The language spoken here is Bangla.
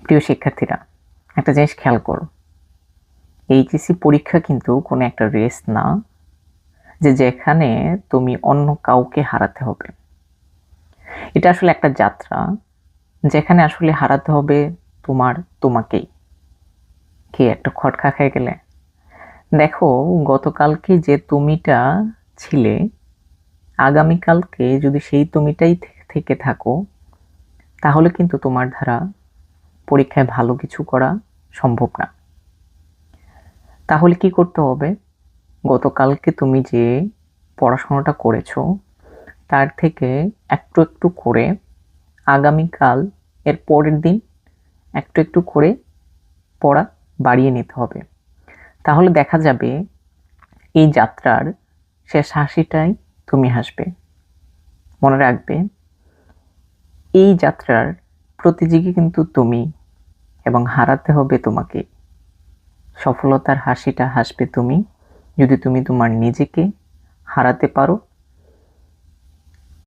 প্রিয় শিক্ষার্থীরা, একটা জিনিস খেয়াল করো, এইচএসসি পরীক্ষা কিন্তু কোনো একটা রেস না যে যেখানে তুমি অন্য কাউকে হারাতে হবে। এটা আসলে একটা যাত্রা যেখানে আসলে হারাতে হবে তোমাকেই। কি একটা খটকা খেয়ে গেলে? দেখো, গতকালকে যে তুমিটা ছিলে, আগামীকালকে যদি সেই তুমিটাই থেকে থাকো, তাহলে কিন্তু তোমার দ্বারা পরীক্ষায় ভালো কিছু করা সম্ভব না। তাহলে কি করতে হবে? গতকালকে তুমি যে পড়াশোনাটা করেছো তার থেকে একটু একটু করে আগামীকাল এর পরের দিন একটু একটু করে পড়া বাড়িয়ে নিতে হবে। তাহলে দেখা যাবে এই যাত্রার শেষ হাসিটাই তুমি হাসবে। মনে রাখবে, এই যাত্রার প্রতিযোগী কিন্তু তুমি, এবং হারাতে হবে তোমাকে। সফলতার হাসিটা হাসবে তুমি যদি তুমি তোমার নিজেকে হারাতে পারো